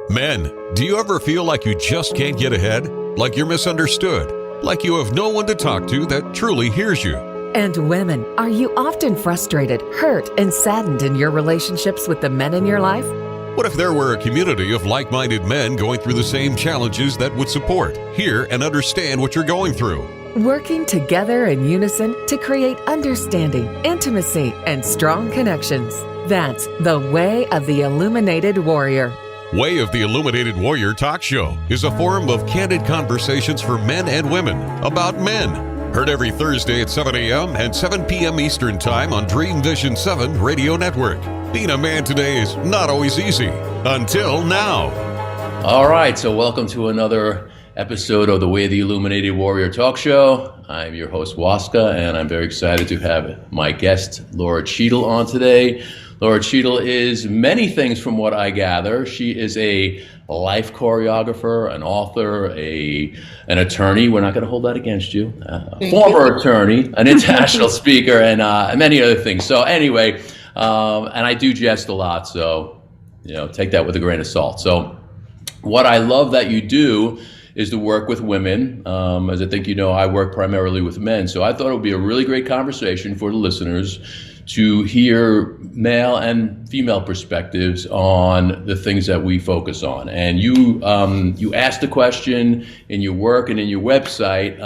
Men, do you ever feel like you just can't get ahead? Like you're misunderstood? Like you have no one to talk to that truly hears you? And women, are you often frustrated, hurt, and saddened in your relationships with the men in your life? What if there were a community of like-minded men going through the same challenges that would support, hear, and understand what you're going through? Working together in unison to create understanding, intimacy, and strong connections. That's the Way of the Illuminated Warrior. Way of the Illuminated Warrior Talk Show is a forum of candid conversations for men and women about men. Heard every Thursday at 7 a.m. and 7 p.m. Eastern Time on Dream Vision 7 Radio Network. Being a man today is not always easy. Until now. All right, so welcome to another episode of the Way of the Illuminated Warrior Talk Show. I'm your host, Waska, and I'm very excited to have my guest, Lora Cheadle, on today. Lora Cheadle is many things from what I gather. She is a life choreographer, an author, an attorney. We're not going to hold that against you. Former attorney, an international speaker, and many other things. So anyway, and I do jest a lot, so take that with a grain of salt. So what I love that you do is to work with women. As I think I work primarily with men. So I thought it would be a really great conversation for the listeners to hear male and female perspectives on the things that we focus on. And you asked the question in your work and in your website,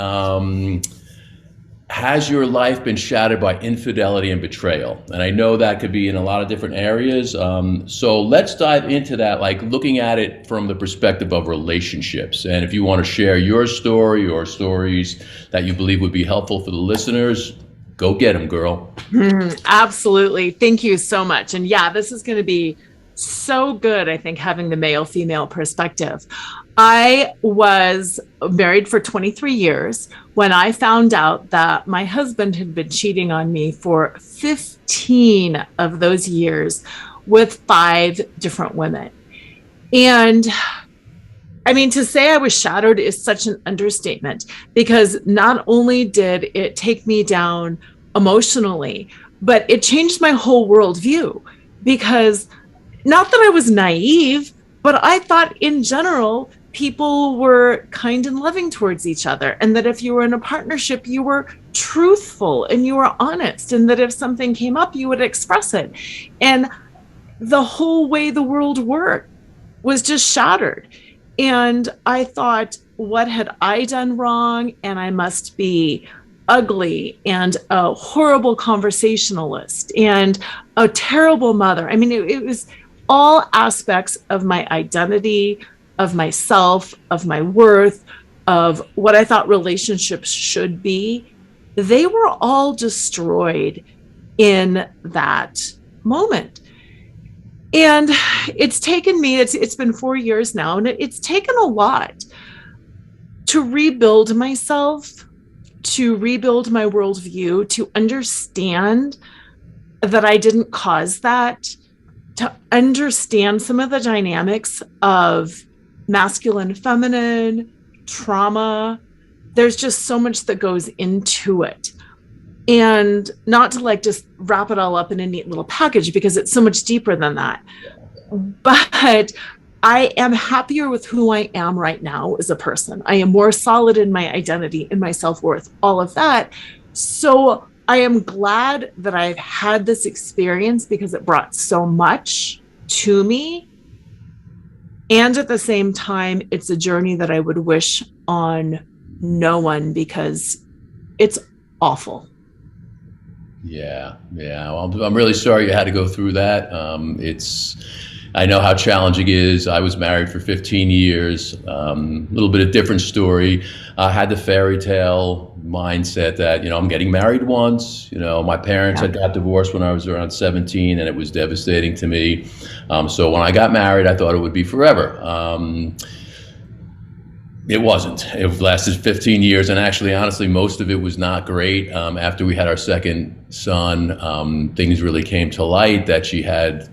has your life been shattered by infidelity and betrayal? And I know that could be in a lot of different areas. So let's dive into that, like looking at it from the perspective of relationships. And if you want to share your story or stories that you believe would be helpful for the listeners, go get them, girl. Absolutely. Thank you so much. And yeah, this is going to be so good, I think, having the male-female perspective. I was married for 23 years when I found out that my husband had been cheating on me for 15 of those years with 5 different women. And I mean, to say I was shattered is such an understatement, because not only did it take me down emotionally, but it changed my whole worldview. Because not that I was naive, but I thought in general, people were kind and loving towards each other. And that if you were in a partnership, you were truthful and you were honest. And that if something came up, you would express it. And the whole way the world worked was just shattered. And I thought, what had I done wrong? And I must be ugly and a horrible conversationalist and a terrible mother. I mean, it was all aspects of my identity, of myself, of my worth, of what I thought relationships should be. They were all destroyed in that moment. And it's taken me, it's been 4 years now, and it's taken a lot to rebuild myself, to rebuild my worldview, to understand that I didn't cause that, to understand some of the dynamics of masculine, feminine, trauma. There's just so much that goes into it. And not to just wrap it all up in a neat little package, because it's so much deeper than that. But I am happier with who I am right now as a person. I am more solid in my identity, in my self-worth, all of that. So I am glad that I've had this experience, because it brought so much to me. And at the same time, it's a journey that I would wish on no one, because it's awful. Yeah. Well, I'm really sorry you had to go through that. I know how challenging it is. I was married for 15 years. A little bit of different story. I had the fairy tale mindset that, I'm getting married once. My parents had got divorced when I was around 17, and it was devastating to me. So when I got married, I thought it would be forever. It wasn't. It lasted 15 years, and actually, honestly, most of it was not great. After we had our second son, things really came to light that she had,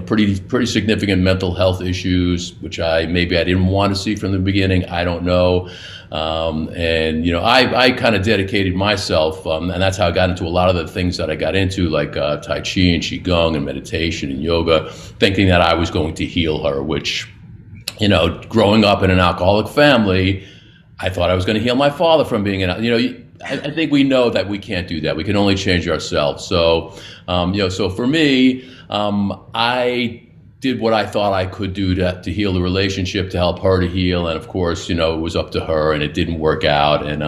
pretty significant mental health issues, which I didn't want to see from the beginning. I don't know. I kind of dedicated myself, and that's how I got into a lot of the things that I got into, like Tai Chi and Qigong and meditation and yoga, thinking that I was going to heal her, which growing up in an alcoholic family, I thought I was going to heal my father from being I think we know that we can't do that. We can only change ourselves. So, so for me, I did what I thought I could do to heal the relationship, to help her to heal. And of course, it was up to her, and it didn't work out. And,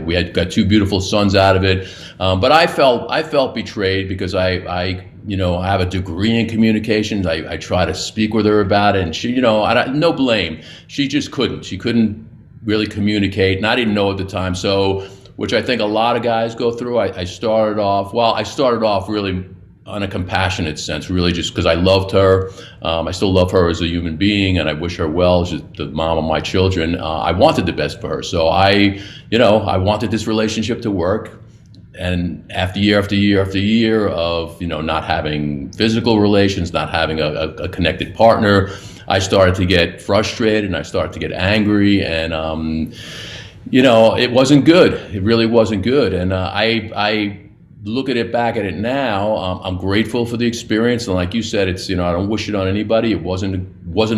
we had got 2 beautiful sons out of it. But I felt betrayed because I have a degree in communications. I try to speak with her about it, and she, no blame. She just couldn't. She couldn't really communicate, and I didn't know at the time. So, which I think a lot of guys go through. I started off really on a compassionate sense, really just because I loved her. I still love her as a human being, and I wish her well. She's the mom of my children. I wanted the best for her. So I wanted this relationship to work. And after year after year after year of, not having physical relations, not having a connected partner, I started to get frustrated and I started to get angry, and, it wasn't good. It really wasn't good. And I look at it back at it now. I'm grateful for the experience. And like you said, it's, I don't wish it on anybody. It wasn't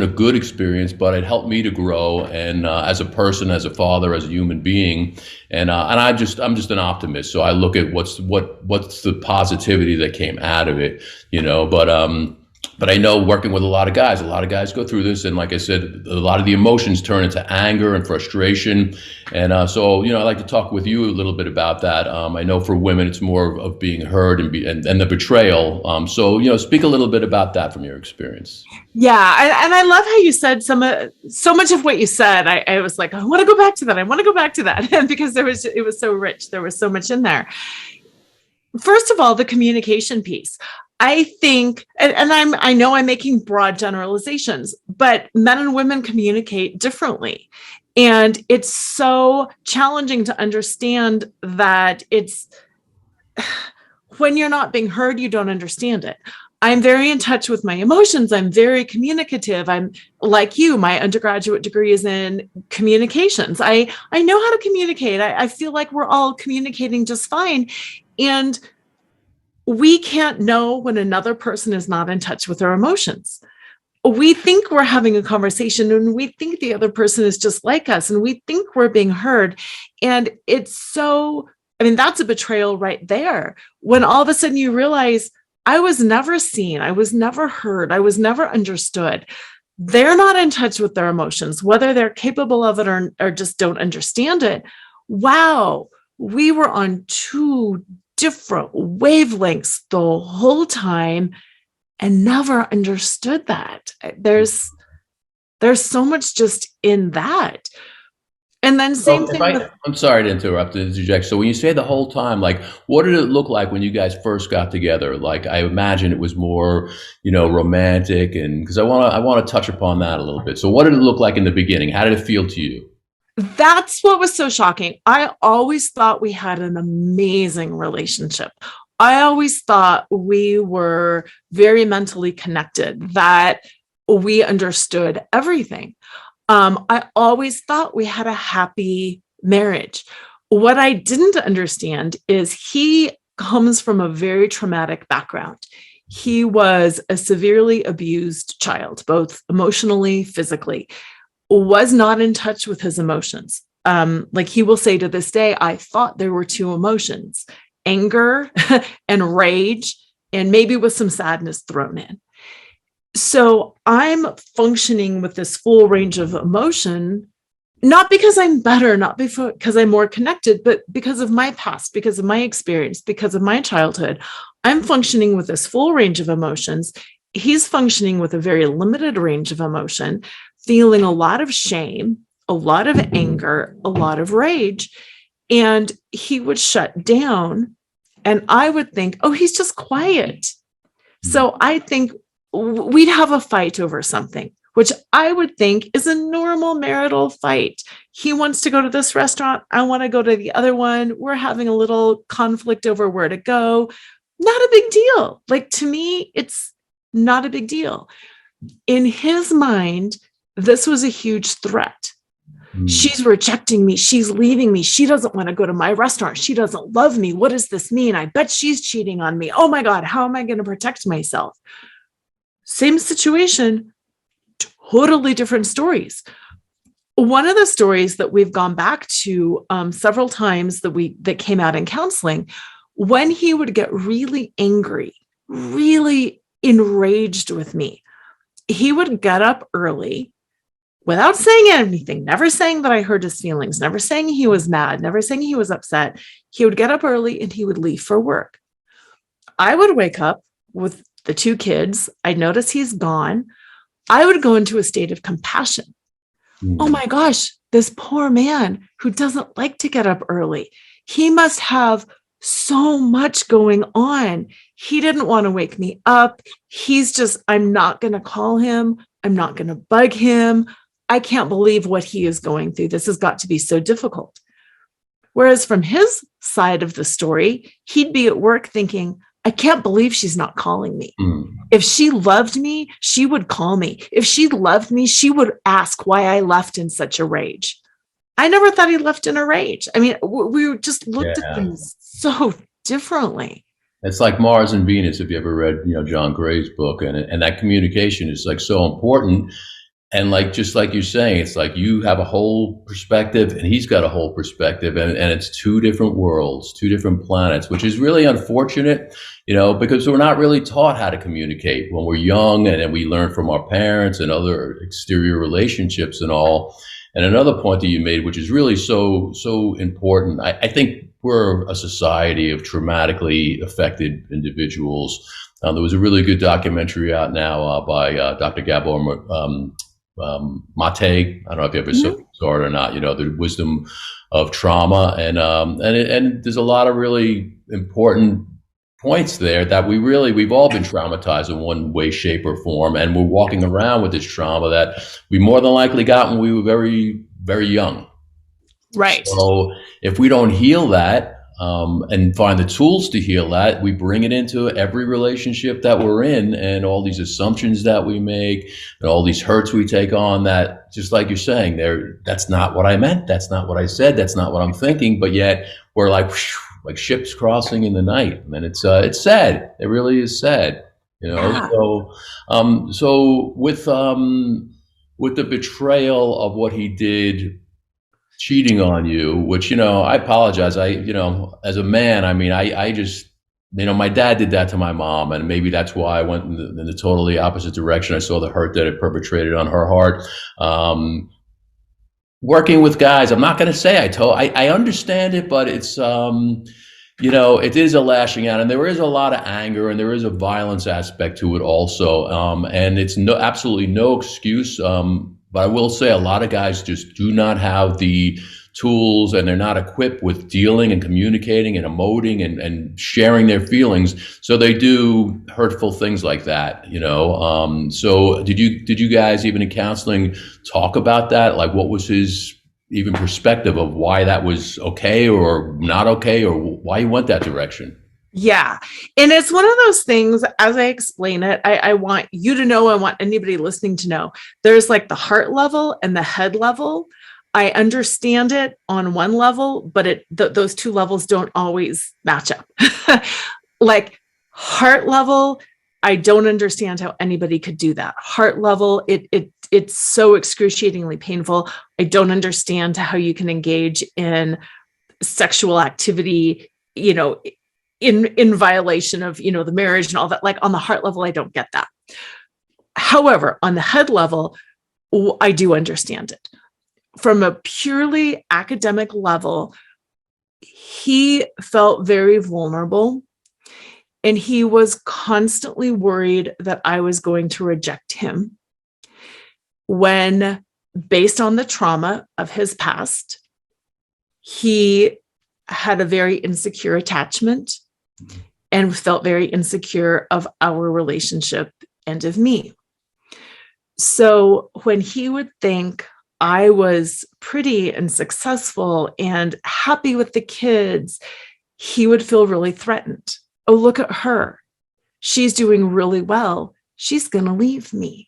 a good experience, but it helped me to grow. And as a person, as a father, as a human being, and I'm just an optimist. So I look at what's the positivity that came out of it, But I know working with a lot of guys go through this. And like I said, a lot of the emotions turn into anger and frustration. And so, I'd like to talk with you a little bit about that. I know for women, it's more of being heard and the betrayal. So, speak a little bit about that from your experience. Yeah. And I love how you said so much of what you said. I was like, I want to go back to that. I want to go back to that because it was so rich. There was so much in there. First of all, the communication piece. I think, and I know I'm making broad generalizations, but men and women communicate differently. And it's so challenging to understand that when you're not being heard, you don't understand it. I'm very in touch with my emotions. I'm very communicative. I'm like you, my undergraduate degree is in communications. I know how to communicate. I feel like we're all communicating just fine. And we can't know when another person is not in touch with their emotions. We think we're having a conversation and we think the other person is just like us and we think we're being heard. And that's a betrayal right there. When all of a sudden you realize I was never seen, I was never heard, I was never understood. They're not in touch with their emotions, whether they're capable of it or just don't understand it. Wow, we were on 2 different wavelengths the whole time and never understood that. There's so much just in that. And then same thing. I'm sorry to interject. So when you say the whole time, like, what did it look like when you guys first got together? Like, I imagine it was more, romantic, and because I want to touch upon that a little bit. So what did it look like in the beginning? How did it feel to you? That's what was so shocking. I always thought we had an amazing relationship. I always thought we were very mentally connected, that we understood everything. I always thought we had a happy marriage. What I didn't understand is he comes from a very traumatic background. He was a severely abused child, both emotionally, physically. Was not in touch with his emotions. Like he will say to this day, I thought there were 2 emotions, anger and rage, and maybe with some sadness thrown in. So I'm functioning with this full range of emotion, not because I'm better, not because I'm more connected, but because of my past, because of my experience, because of my childhood. I'm functioning with this full range of emotions. He's functioning with a very limited range of emotion, feeling a lot of shame, a lot of anger, a lot of rage. And he would shut down and I would think, oh, he's just quiet. So I think we'd have a fight over something, which I would think is a normal marital fight. He wants to go to this restaurant. I want to go to the other one. We're having a little conflict over where to go. Not a big deal. Like, to me, it's not a big deal. In his mind, this was a huge threat. She's rejecting me. She's leaving me. She doesn't want to go to my restaurant. She doesn't love me. What does this mean? I bet she's cheating on me. Oh my God, how am I going to protect myself? Same situation, totally different stories. One of the stories that we've gone back to several times that came out in counseling, when he would get really angry, really enraged with me, he would get up early without saying anything, never saying that I hurt his feelings, never saying he was mad, never saying he was upset. He would get up early and he would leave for work. I would wake up with the 2 kids. I'd notice he's gone. I would go into a state of compassion. Oh my gosh, this poor man who doesn't like to get up early. He must have so much going on. He didn't want to wake me up. I'm not going to call him. I'm not going to bug him. I can't believe what he is going through. This has got to be so difficult. Whereas from his side of the story, he'd be at work thinking, I can't believe she's not calling me. If she loved me, she would call me. If she loved me, she would ask why I left in such a rage. I never thought he left in a rage. I mean, we just looked at things so differently. It's like Mars and Venus, if you ever read, John Gray's book, and that communication is like so important. And like, just like you're saying, it's like you have a whole perspective and he's got a whole perspective, and it's 2 different worlds, 2 different planets, which is really unfortunate, because we're not really taught how to communicate when we're young, and then we learn from our parents and other exterior relationships and all. And another point that you made, which is really so important, I think we're a society of traumatically affected individuals. There was a really good documentary out now by Dr. Gabor Mate. I don't know if you ever saw it or not. The wisdom of trauma, and there's a lot of really important points there that we've all been traumatized in one way, shape, or form, and we're walking around with this trauma that we more than likely got when we were very, very young. Right. So if we don't heal that, and find the tools to heal that, we bring it into every relationship that we're in, and all these assumptions that we make and all these hurts we take on, that, just like you're saying there, that's not what I meant. That's not what I said. That's not what I'm thinking. But yet we're like ships crossing in the night. And it's sad. It really is sad, Yeah. So with the betrayal of what he did, cheating on you, which, I apologize. As a man, I just, my dad did that to my mom, and maybe that's why I went in the totally opposite direction. I saw the hurt that it perpetrated on her heart. Working with guys, I'm not going to say I understand it, but it's, it is a lashing out, and there is a lot of anger, and there is a violence aspect to it also. And it's absolutely no excuse. But I will say a lot of guys just do not have the tools, and they're not equipped with dealing and communicating and emoting and sharing their feelings. So they do hurtful things like that, So did you guys, even in counseling, talk about that? Like, what was his even perspective of why that was okay or not okay, or why he went that direction? Yeah. And it's one of those things, as I explain it, I want you to know, I want anybody listening to know, there's like the heart level and the head level. I understand it on one level, but those 2 levels don't always match up. Like heart level, I don't understand how anybody could do that. Heart level, it's so excruciatingly painful. I don't understand how you can engage in sexual activity, in violation of, the marriage and all that. Like on the heart level, I don't get that. However, on the head level, I do understand it. From a purely academic level, he felt very vulnerable, and he was constantly worried that I was going to reject him when, based on the trauma of his past, he had a very insecure attachment and felt very insecure of our relationship and of me. So when he would think I was pretty and successful and happy with the kids, he would feel really threatened. Oh, look at her. She's doing really well. She's going to leave me.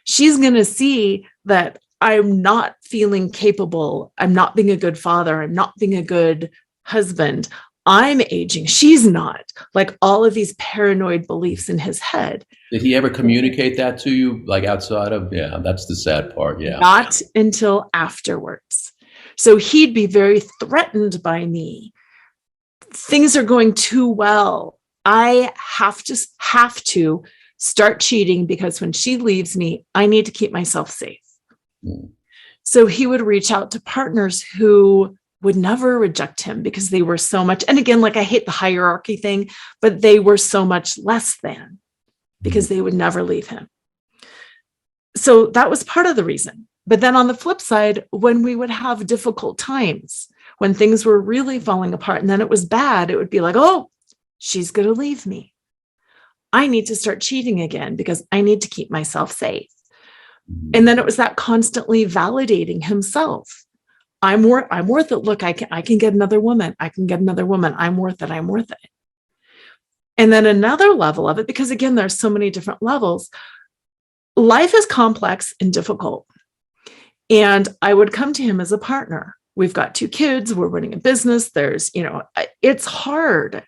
She's going to see that I'm not feeling capable. I'm not being a good father. I'm not being a good husband. I'm aging. She's not. Like all of these paranoid beliefs in his head. Did he ever communicate that to you, like outside of, yeah, that's the sad part. Yeah. Not until afterwards. So he'd be very threatened by me. Things are going too well. I have to start cheating because when she leaves me, I need to keep myself safe. So he would reach out to partners who would never reject him because they were so much, and again, like I hate the hierarchy thing, but they were so much less than because they would never leave him. So that was part of the reason. But then on the flip side, when we would have difficult times, when things were really falling apart and then it was bad, it would be like, oh, she's going to leave me. I need to start cheating again because I need to keep myself safe. And then it was that constantly validating himself. I'm worth it. Look, I can get another woman. I can get another woman. I'm worth it. I'm worth it. And then another level of it, because again, there's so many different levels. Life is complex and difficult. And I would come to him as a partner. We've got 2 kids. We're running a business. It's hard.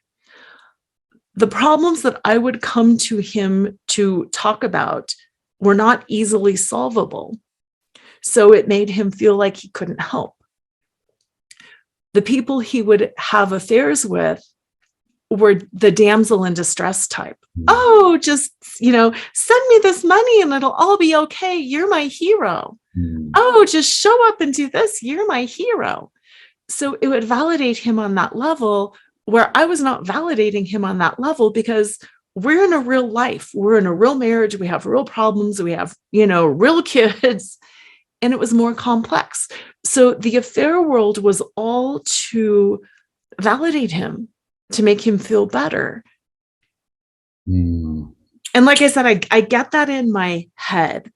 The problems that I would come to him to talk about were not easily solvable. So it made him feel like he couldn't help. The people he would have affairs with were the damsel in distress type. Oh, just, send me this money and it'll all be okay. You're my hero. Oh, just show up and do this. You're my hero. So it would validate him on that level where I was not validating him on that level because we're in a real life. We're in a real marriage. We have real problems. We have, real kids. And it was more complex. So the affair world was all to validate him, to make him feel better. And like I said, I get that in my head.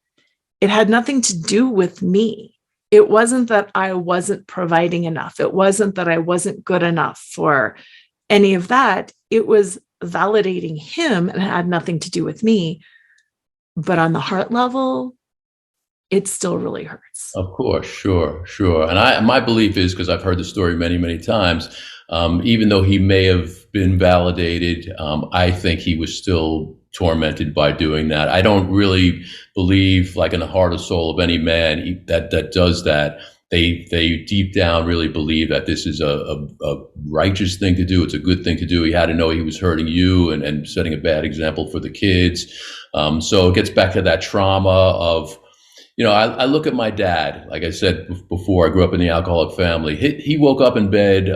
It had nothing to do with me. It wasn't that I wasn't providing enough. It wasn't that I wasn't good enough for any of that. It was validating him and it had nothing to do with me. But on the heart level, it still really hurts. Of course, sure. And my belief is, because I've heard the story many, many times, even though he may have been validated, I think he was still tormented by doing that. I don't really believe, like in the heart and soul of any man that does that, they deep down really believe that this is a righteous thing to do. It's a good thing to do. He had to know he was hurting you and setting a bad example for the kids. So it gets back to that trauma of, I look at my dad. Like I said before, I grew up in the alcoholic family. He woke up in bed.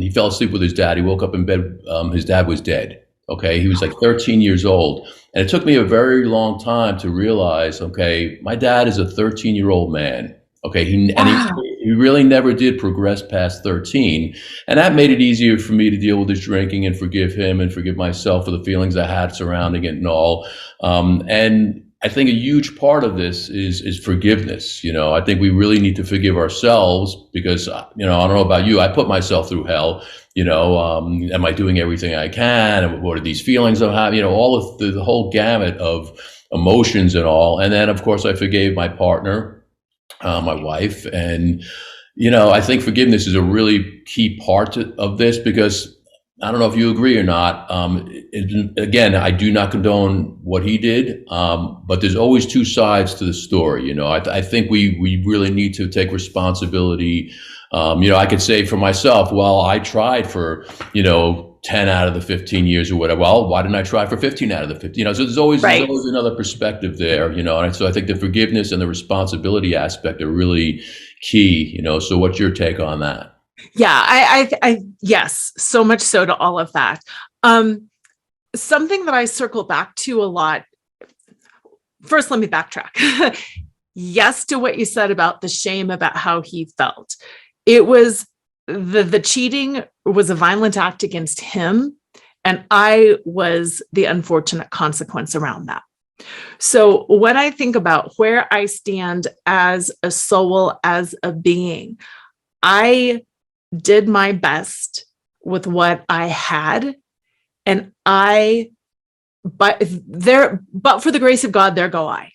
He fell asleep with his dad. He woke up in bed. His dad was dead. Okay. He was like 13 years old. And it took me a very long time to realize, okay, my dad is a 13-year-old man. Okay. He really never did progress past 13. And that made it easier for me to deal with his drinking and forgive him and forgive myself for the feelings I had surrounding it and all. And I think a huge part of this is forgiveness. I think we really need to forgive ourselves because, I don't know about you, I put myself through hell. Am I doing everything I can? And what are these feelings I'm having? All of the whole gamut of emotions and all. And then, of course, I forgave my partner, my wife. And, I think forgiveness is a really key part of this because I don't know if you agree or not. Again, I do not condone what he did, but there's always 2 sides to the story. I think we really need to take responsibility. I could say for myself, well, I tried for, 10 out of the 15 years or whatever. Well, why didn't I try for 15 out of the 15? So there's always another perspective there, and so I think the forgiveness and the responsibility aspect are really key, So what's your take on that? Yeah, I yes, so much so to all of that. Something that I circle back to a lot. First, let me backtrack. Yes, to what you said about the shame about how he felt. It was the cheating was a violent act against him, and I was the unfortunate consequence around that. So when I think about where I stand as a soul, as a being, I did my best with what I had. And but for the grace of God, there go I.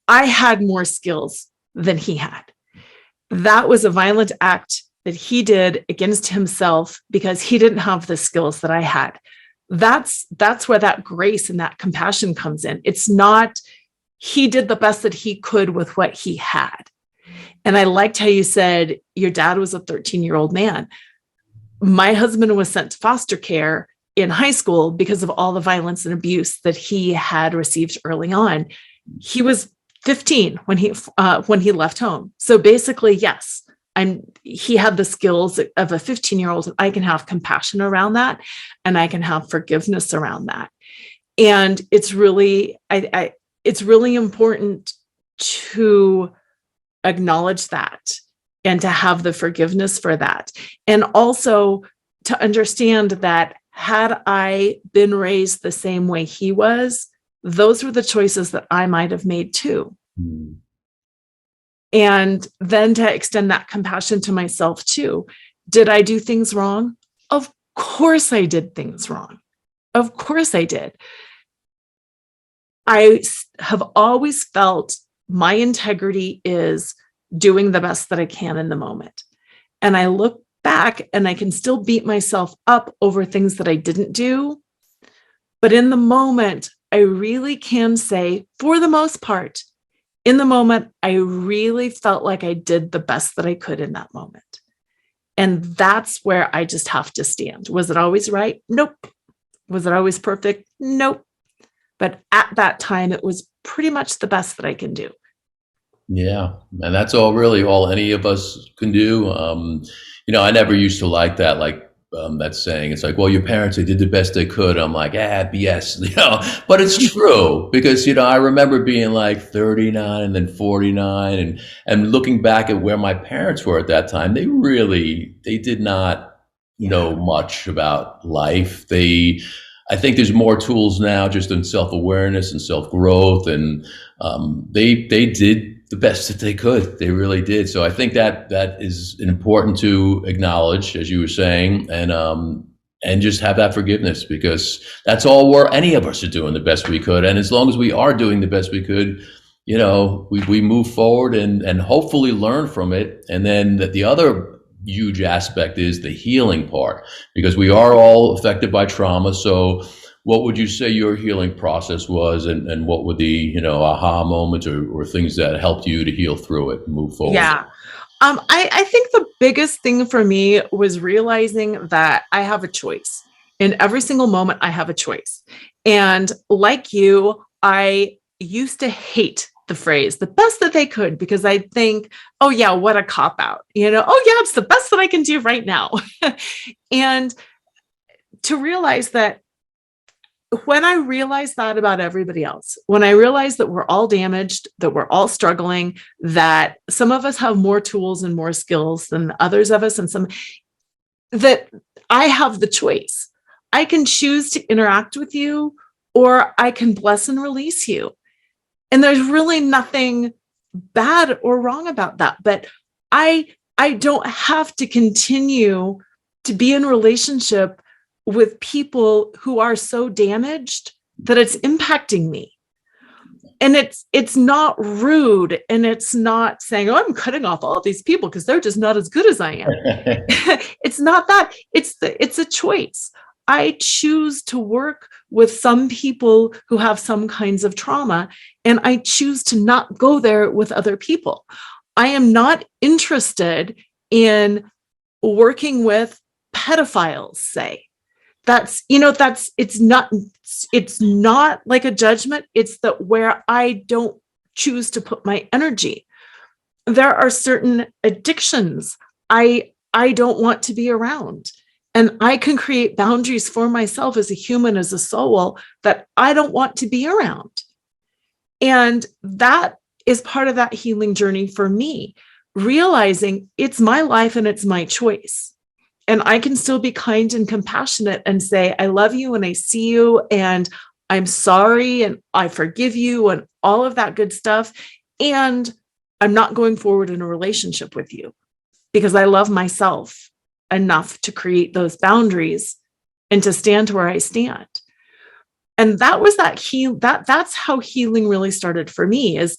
I had more skills than he had. That was a violent act that he did against himself because he didn't have the skills that I had. That's where that grace and that compassion comes in. It's not, he did the best that he could with what he had. And I liked how you said your dad was a 13-year-old man. My husband was sent to foster care in high school because of all the violence and abuse that he had received early on. He was 15 when he left home. So basically, yes, he had the skills of a 15-year-old. I can have compassion around that, and I can have forgiveness around that. And it's really, it's really important to acknowledge that and to have the forgiveness for that. And also to understand that had I been raised the same way he was, those were the choices that I might have made too. Mm. And then to extend that compassion to myself too. Did I do things wrong? Of course I did things wrong. Of course I did. I have always felt my integrity is doing the best that I can in the moment. And I look back and I can still beat myself up over things that I didn't do. But in the moment, I really can say, for the most part, in the moment, I really felt like I did the best that I could in that moment. And that's where I just have to stand. Was it always right? Nope. Was it always perfect? Nope. But at that time, it was pretty much the best that I can do. Yeah, and that's all any of us can do. I never used to like that, that saying. It's like, well, your parents, they did the best they could. I'm like, BS, but it's true because, I remember being like 39 and then 49 and looking back at where my parents were at that time, they did not know much about life. I think there's more tools now just in self-awareness and self-growth, and they did the best that they could. They really did. So I think that is important to acknowledge, as you were saying, and just have that forgiveness, because that's all any of us are doing the best we could. And as long as we are doing the best we could, we move forward and hopefully learn from it. And then the other huge aspect is the healing part, because we are all affected by trauma. So what would you say your healing process was, and what were the, aha moments or things that helped you to heal through it and move forward? Yeah. I think the biggest thing for me was realizing that I have a choice. In every single moment, I have a choice. And like you, I used to hate the phrase, the best that they could, because I think, oh yeah, what a cop out, oh yeah, it's the best that I can do right now. And to realize that when I realized that about everybody else, when I realized that we're all damaged, that we're all struggling, that some of us have more tools and more skills than others of us, and that I have the choice. I can choose to interact with you, or I can bless and release you. And there's really nothing bad or wrong about that. But I don't have to continue to be in relationship with people who are so damaged that it's impacting me. And it's not rude, and it's not saying, oh, I'm cutting off all these people because they're just not as good as I am. It's not that. It's a choice. I choose to work with some people who have some kinds of trauma, and I choose to not go there with other people. I am not interested in working with pedophiles, say. It's not like a judgment. It's that where I don't choose to put my energy. There are certain addictions I don't want to be around. And I can create boundaries for myself as a human, as a soul, that I don't want to be around. And that is part of that healing journey for me, realizing it's my life and it's my choice. And I can still be kind and compassionate and say, I love you and I see you and I'm sorry and I forgive you and all of that good stuff. And I'm not going forward in a relationship with you because I love myself enough to create those boundaries and to stand where I stand. And that was that's how healing really started for me, is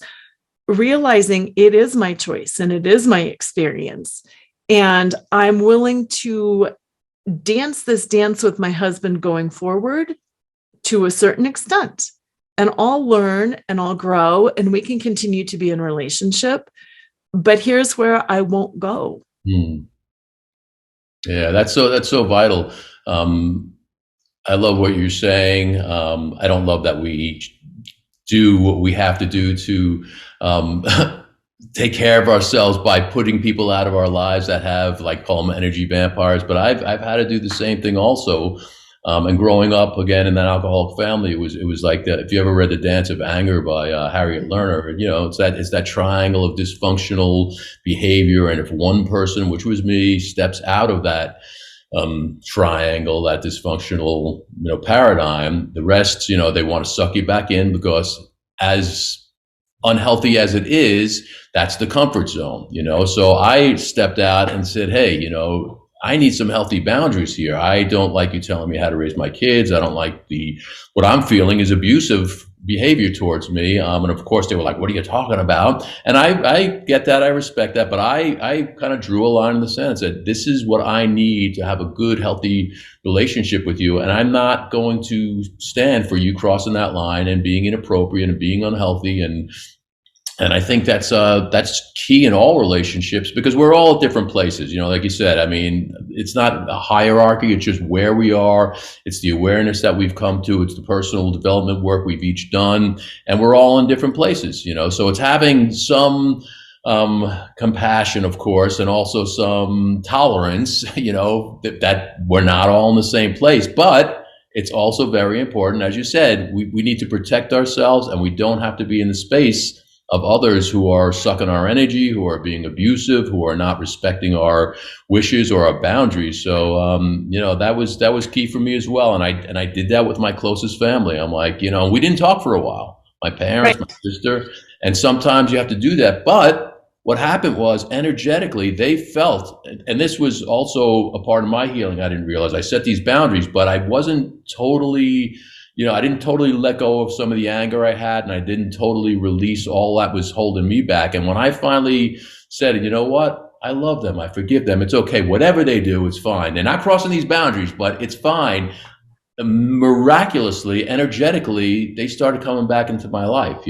realizing it is my choice and it is my experience. And I'm willing to dance this dance with my husband going forward to a certain extent. And I'll learn and I'll grow and we can continue to be in relationship. But here's where I won't go. Yeah, that's so vital. I love what you're saying. I don't love that we do what we have to do to take care of ourselves by putting people out of our lives that have, like, call them energy vampires. But I've had to do the same thing also. And growing up again in that alcoholic family, it was like that. If you ever read The Dance of Anger by Harriet Lerner, it's that triangle of dysfunctional behavior. And if one person, which was me, steps out of that triangle, that dysfunctional paradigm, the rest, they want to suck you back in, because as unhealthy as it is, that's the comfort zone. So I stepped out and said, hey, I need some healthy boundaries here. I don't like you telling me how to raise my kids. I don't like what I'm feeling is abusive behavior towards me. And of course they were like, what are you talking about? And I get that. I respect that. But I kind of drew a line in the sand and said, this is what I need to have a good, healthy relationship with you. And I'm not going to stand for you crossing that line and being inappropriate and being unhealthy. And I think that's key in all relationships, because we're all at different places. Like you said, I mean, it's not a hierarchy. It's just where we are. It's the awareness that we've come to. It's the personal development work we've each done, and we're all in different places. So it's having some compassion, of course, and also some tolerance. That we're not all in the same place, but it's also very important, as you said, we need to protect ourselves, and we don't have to be in the space of others who are sucking our energy, who are being abusive, who are not respecting our wishes or our boundaries. So, that was key for me as well. And I did that with my closest family. I'm like, we didn't talk for a while, my parents, right, my sister, and sometimes you have to do that. But what happened was, energetically, they felt, and this was also a part of my healing. I didn't realize I set these boundaries, but I wasn't totally, I didn't totally let go of some of the anger I had, and I didn't totally release all that was holding me back. And when I finally said, you know what, I love them, I forgive them, it's okay, whatever they do, it's fine. They're not crossing these boundaries, but it's fine. Miraculously, energetically, they started coming back into my life,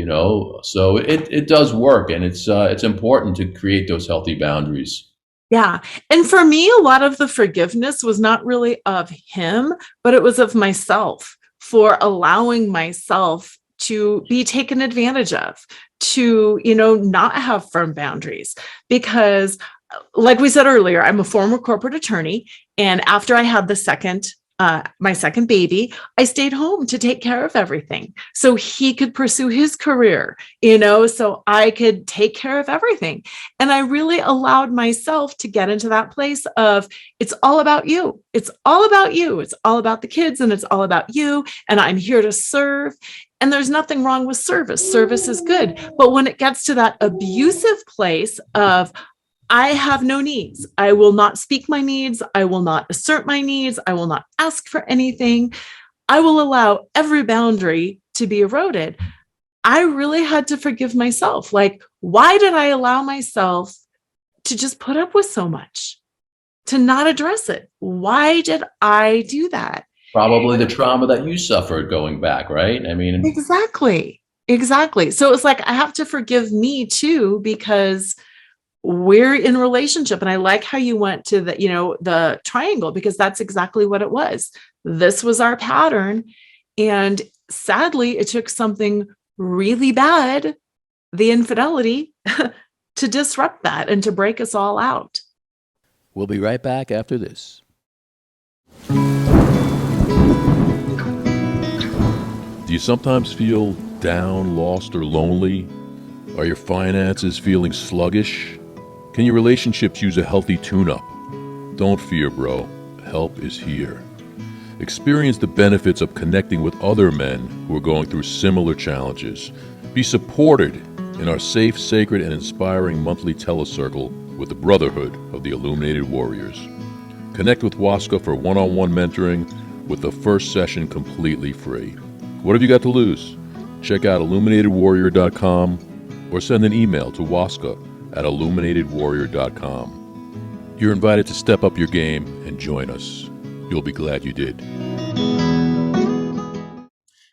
So it does work, and it's important to create those healthy boundaries. Yeah. And for me, a lot of the forgiveness was not really of him, but it was of myself, for allowing myself to be taken advantage of, to, not have firm boundaries. Because like we said earlier, I'm a former corporate attorney. And after I had my second baby, I stayed home to take care of everything so he could pursue his career, so I could take care of everything. And I really allowed myself to get into that place of, it's all about you. It's all about you. It's all about the kids, and it's all about you. And I'm here to serve. And there's nothing wrong with service. Service is good. But when it gets to that abusive place of, I have no needs, I will not speak my needs, I will not assert my needs, I will not ask for anything, I will allow every boundary to be eroded, I really had to forgive myself. Like, why did I allow myself to just put up with so much, to not address it? Why did I do that? Probably the trauma that you suffered going back, right? I mean, Exactly. So it's like, I have to forgive me too, because we're in relationship. And I like how you went to the triangle, because that's exactly what it was. This was our pattern. And sadly, it took something really bad, the infidelity, to disrupt that and to break us all out. We'll be right back after this. Do you sometimes feel down, lost, or lonely? Are your finances feeling sluggish? Can your relationships use a healthy tune-up? Don't fear, bro. Help is here. Experience the benefits of connecting with other men who are going through similar challenges. Be supported in our safe, sacred, and inspiring monthly telecircle with the Brotherhood of the Illuminated Warriors. Connect with Waska for one-on-one mentoring, with the first session completely free. What have you got to lose? Check out illuminatedwarrior.com or send an email to waska@illuminatedwarrior.com. You're invited to step up your game and join us. You'll be glad you did.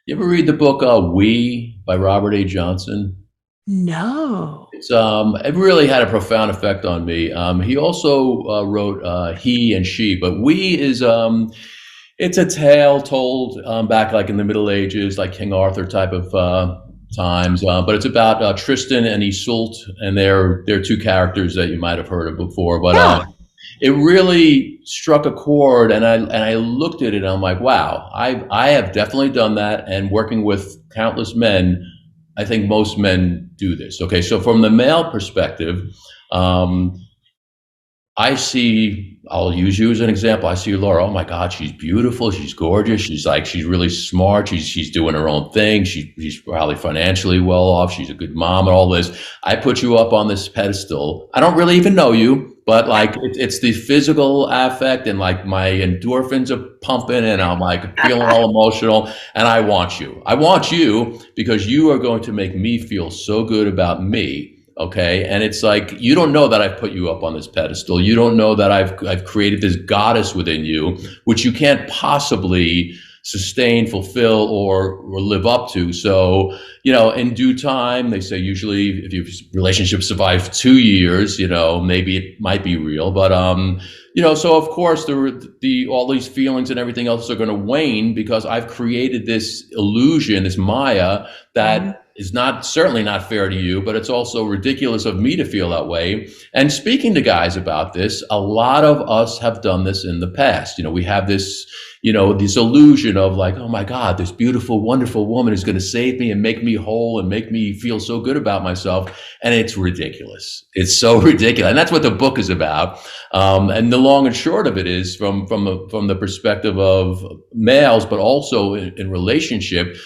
You ever read the book We by Robert A. Johnson? No. It really had a profound effect on me. He also wrote He and She, but We is it's a tale told back like in the Middle Ages, like King Arthur type of times. But it's about Tristan and Iseult, and they're two characters that you might have heard of before. But it really struck a chord, and I looked at it and I'm like, wow, I have definitely done that, and working with countless men, I think most men do this. Okay, so from the male perspective, I see, I'll use you as an example. I see Laura. Oh my God, she's beautiful. She's gorgeous. She's really smart. She's doing her own thing. She's probably financially well off. She's a good mom and all this. I put you up on this pedestal. I don't really even know you, but like it's the physical affect, and like my endorphins are pumping, and I'm like feeling all emotional, and I want you. I want you because you are going to make me feel so good about me. Okay. And it's like, you don't know that I've put you up on this pedestal. You don't know that I've created this goddess within you, which you can't possibly sustain, fulfill, or live up to. So, in due time, they say usually if your relationship survives 2 years, maybe it might be real. But, so of course all these feelings and everything else are going to wane because I've created this illusion, this Maya that is certainly not fair to you, but it's also ridiculous of me to feel that way. And speaking to guys about this, a lot of us have done this in the past. We have this, this illusion of like, oh my God, this beautiful, wonderful woman is going to save me and make me whole and make me feel so good about myself. And it's ridiculous. It's so ridiculous. And that's what the book is about. And the long and short of it is from the perspective of males, but also in relationship,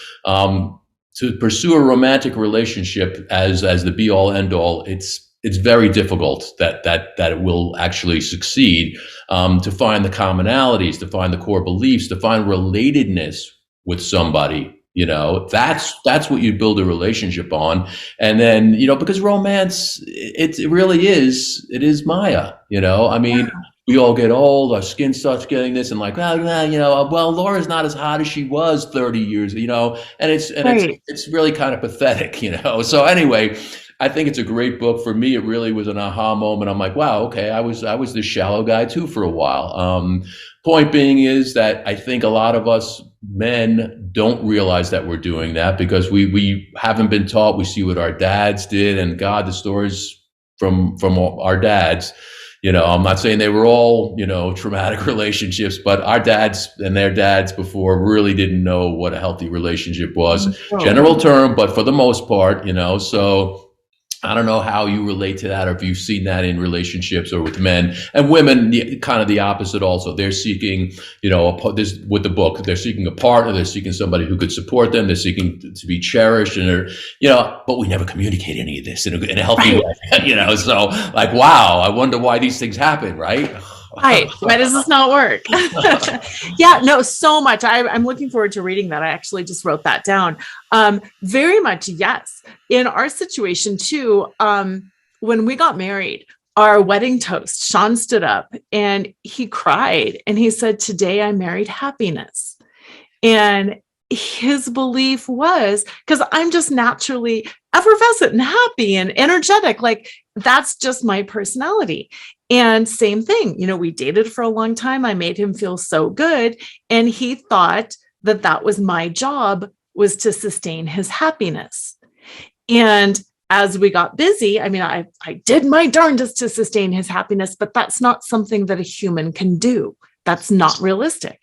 to pursue a romantic relationship as the be all end all, it's very difficult that it will actually succeed. To find the commonalities, to find the core beliefs, to find relatedness with somebody, that's what you build a relationship on. And then, because romance, it really is, it is Maya, I mean, we all get old, our skin starts getting this, and like, well, Laura's not as hot as she was 30 years, and it's really kind of pathetic, So anyway, I think it's a great book. For me, it really was an aha moment. I'm like, wow, okay, I was this shallow guy too for a while. Point being is that I think a lot of us men don't realize that we're doing that because we haven't been taught. We see what our dads did, and God, the stories from our dads. I'm not saying they were all, traumatic relationships, but our dads and their dads before really didn't know what a healthy relationship was. General term, but for the most part, so I don't know how you relate to that, or if you've seen that in relationships or with men and women, kind of the opposite also. They're seeking, with the book, they're seeking a partner, they're seeking somebody who could support them, they're seeking to be cherished, and but we never communicate any of this in a healthy way, so like, wow, I wonder why these things happen, right? Right. Why does this not work? Yeah, no, so much. I'm looking forward to reading that. I actually just wrote that down. Very much, yes. In our situation too, when we got married, our wedding toast, Sean stood up and he cried and he said, "Today I married happiness." And his belief was, because I'm just naturally effervescent and happy and energetic, like that's just my personality. And same thing, we dated for a long time. I made him feel so good. And he thought that was my job, was to sustain his happiness. And as we got busy, I mean, I did my darndest to sustain his happiness, but that's not something that a human can do. That's not realistic.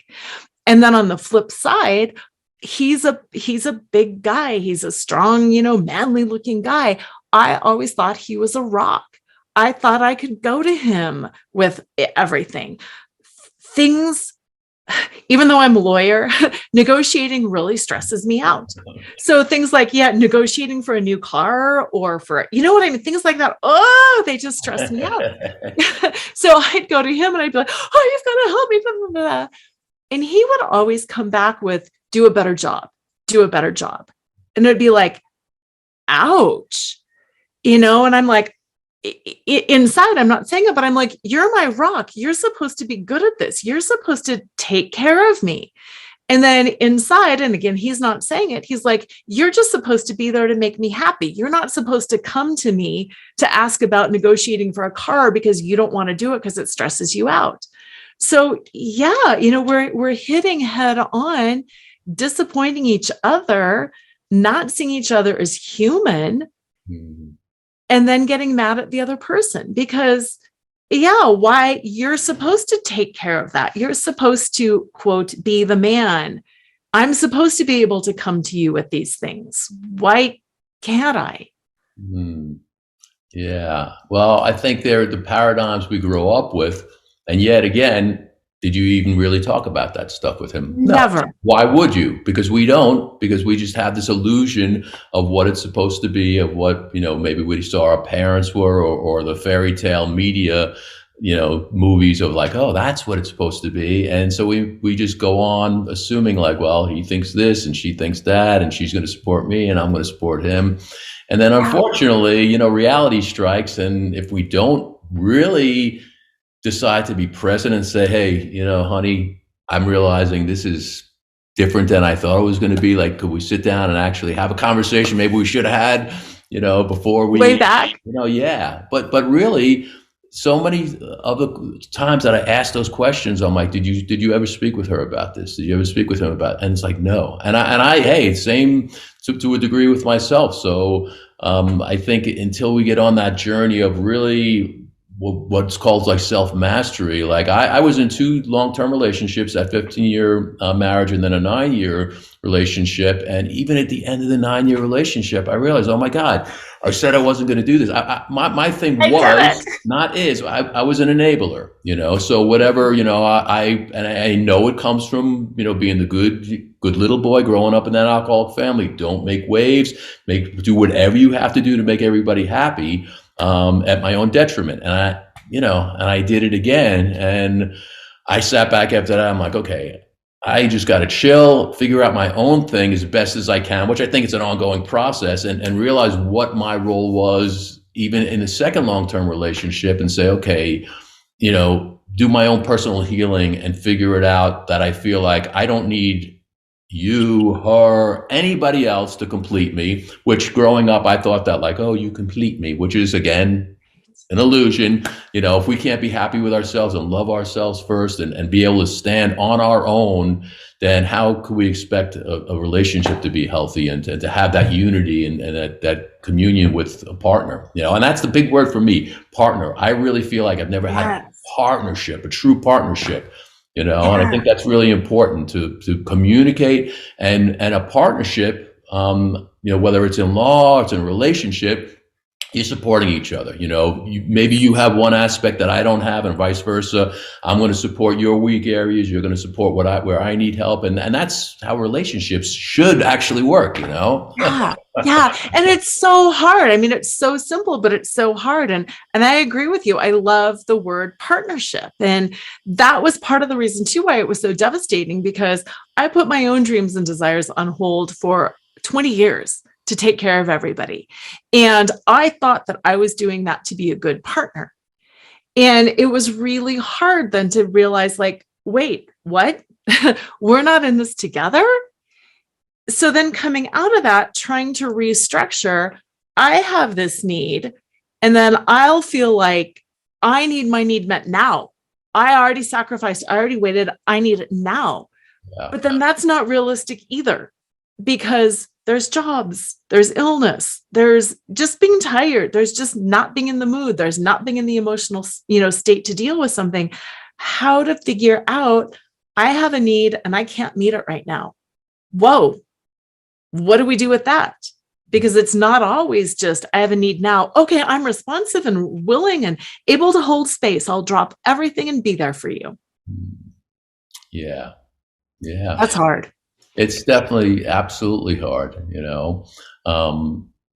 And then on the flip side, he's a big guy. He's a strong, manly looking guy. I always thought he was a rock. I thought I could go to him with everything. Things, even though I'm a lawyer, negotiating really stresses me out. So things like, negotiating for a new car or for, what I mean? Things like that. Oh, they just stress me out. So I'd go to him and I'd be like, oh, you've got to help me. Blah, blah, blah. And he would always come back with, do a better job. And it'd be like, ouch, and I'm like, inside, I'm not saying it, but I'm like, you're my rock. You're supposed to be good at this. You're supposed to take care of me. And then inside, and again, he's not saying it. He's like, you're just supposed to be there to make me happy. You're not supposed to come to me to ask about negotiating for a car because you don't want to do it because it stresses you out. So yeah, we're hitting head on, disappointing each other, not seeing each other as human, and then getting mad at the other person because why? You're supposed to take care of that. You're supposed to, quote, be the man. I'm supposed to be able to come to you with these things. Why can't I? Yeah. Well, I think they're the paradigms we grow up with. And yet again, did you even really talk about that stuff with him? Never. No. Why would you? Because we don't, because we just have this illusion of what it's supposed to be, of what, maybe we saw our parents were, or the fairy tale media, movies of like, oh, that's what it's supposed to be. And so we just go on assuming like, well, he thinks this and she thinks that, and she's going to support me and I'm going to support him. And then unfortunately, reality strikes. And if we don't really decide to be present and say, hey, honey, I'm realizing this is different than I thought it was going to be. Like, could we sit down and actually have a conversation? Maybe we should have had, before we way back. Yeah. But really, so many of the times that I asked those questions, I'm like, did you ever speak with her about this? Did you ever speak with him about it? And it's like, no. And I hey, same to a degree with myself. So I think until we get on that journey of really what's called like self-mastery. Like I was in 2 long-term relationships, a 15-year marriage and then a 9-year relationship. And even at the end of the 9-year relationship, I realized, oh my God, I said I wasn't going to do this. My thing was, not is, I was an enabler, so whatever, I know it comes from, being the good little boy growing up in that alcoholic family. Don't make waves, do whatever you have to do to make everybody happy. At my own detriment. And I did it again. And I sat back after that. I'm like, okay, I just got to chill, figure out my own thing as best as I can, which I think it's an ongoing process, and realize what my role was even in the second long-term relationship and say, okay, do my own personal healing and figure it out that I feel like I don't need you, her, anybody else to complete me, which growing up, I thought that like, oh, you complete me, which is again, an illusion. If we can't be happy with ourselves and love ourselves first and be able to stand on our own, then how could we expect a relationship to be healthy and to have that unity and that communion with a partner, and that's the big word for me, partner. I really feel like I've never had a partnership, a true partnership. And I think that's really important to communicate and a partnership, whether it's in law, or it's in a relationship, you're supporting each other. Maybe you have one aspect that I don't have and vice versa. I'm going to support your weak areas. You're going to support where I need help. And that's how relationships should actually work, Yeah. And it's so hard. I mean, it's so simple, but it's so hard. And I agree with you. I love the word partnership. And that was part of the reason too, why it was so devastating, because I put my own dreams and desires on hold for 20 years to take care of everybody. And I thought that I was doing that to be a good partner. And it was really hard then to realize like, wait, what? We're not in this together. So then coming out of that, trying to restructure, I have this need, and then I'll feel like I need my need met now. I already sacrificed, I already waited, I need it now. Yeah. But then that's not realistic either, because there's jobs, there's illness, there's just being tired, there's just not being in the mood, there's not being in the emotional, state to deal with something. How to figure out, I have a need and I can't meet it right now. Whoa. What do we do with that? Because it's not always just, I have a need now. Okay, I'm responsive and willing and able to hold space. I'll drop everything and be there for you. Yeah. Yeah. That's hard. It's definitely absolutely hard,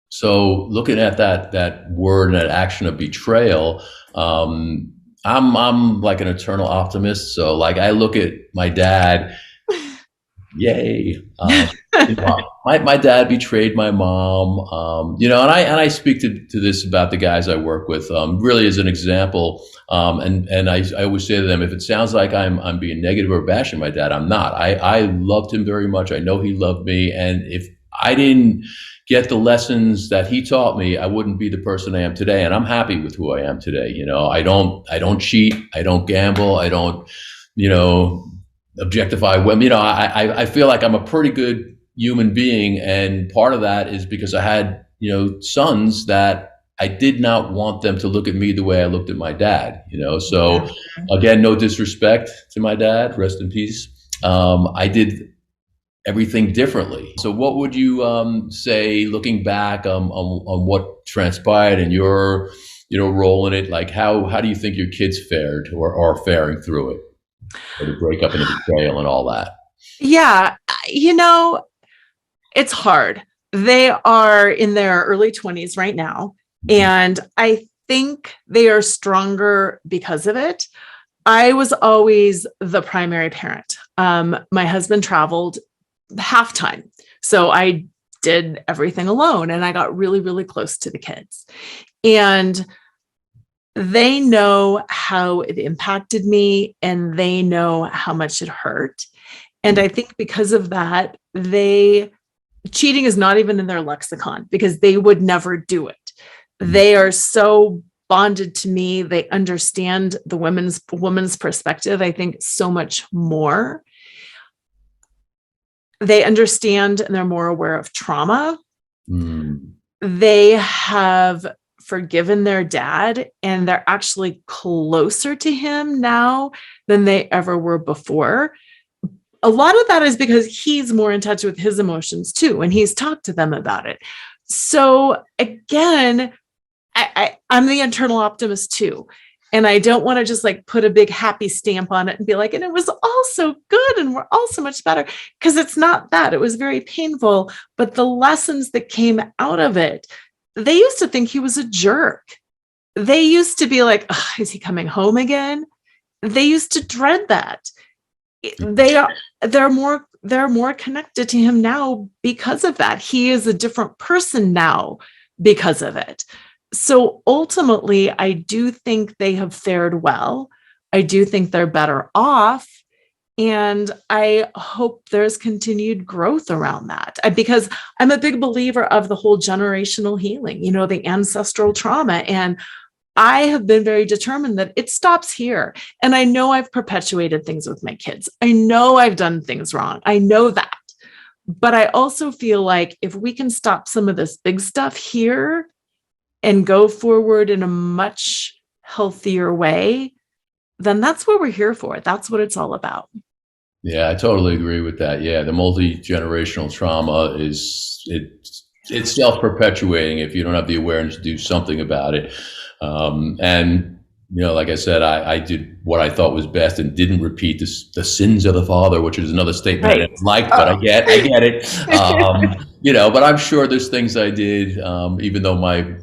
So looking at that word and that action of betrayal, I'm like an eternal optimist. So like I look at my dad, Yay. My dad betrayed my mom, and I speak to this about the guys I work with, really as an example. And I always say to them, if it sounds like I'm being negative or bashing my dad, I'm not. I loved him very much. I know he loved me. And if I didn't get the lessons that he taught me, I wouldn't be the person I am today. And I'm happy with who I am today. I don't cheat. I don't gamble. I don't, objectify women. I feel like I'm a pretty good human being. And part of that is because I had, sons that I did not want them to look at me the way I looked at my dad, So again, no disrespect to my dad, rest in peace. I did everything differently. So what would you say, looking back on what transpired and your, role in it? Like how do you think your kids fared or are faring through it? The breakup and the betrayal and all that. Yeah. It's hard. They are in their early 20s right now. And I think they are stronger because of it. I was always the primary parent. My husband traveled half time. So I did everything alone and I got really, really close to the kids. And they know how it impacted me and they know how much it hurt. And I think because of that, cheating is not even in their lexicon because they would never do it. They are so bonded to me. They understand the woman's perspective, I think, so much more. They understand and they're more aware of trauma. They have forgiven their dad and they're actually closer to him now than they ever were before. A lot of that is because he's more in touch with his emotions too, and he's talked to them about it. So again, I'm the internal optimist too. And I don't want to just like put a big happy stamp on it and be like, and it was all so good and we're all so much better. Because it's not that. It was very painful. But the lessons that came out of it, they used to think he was a jerk. They used to be like, is he coming home again? They used to dread that. They're more connected to him now because of that. He is a different person now because of it. So ultimately, I do think they have fared well. I do think they're better off. And I hope there's continued growth around that because I'm a big believer of the whole generational healing, the ancestral trauma. And I have been very determined that it stops here. And I know I've perpetuated things with my kids. I know I've done things wrong. I know that. But I also feel like if we can stop some of this big stuff here and go forward in a much healthier way, then that's what we're here for. That's what it's all about. Yeah, I totally agree with that. Yeah, the multi-generational trauma it's self-perpetuating if you don't have the awareness to do something about it. And like I said, I did what I thought was best and didn't repeat the sins of the father, which is another statement I didn't like, but I get it. But I'm sure there's things I did, even though my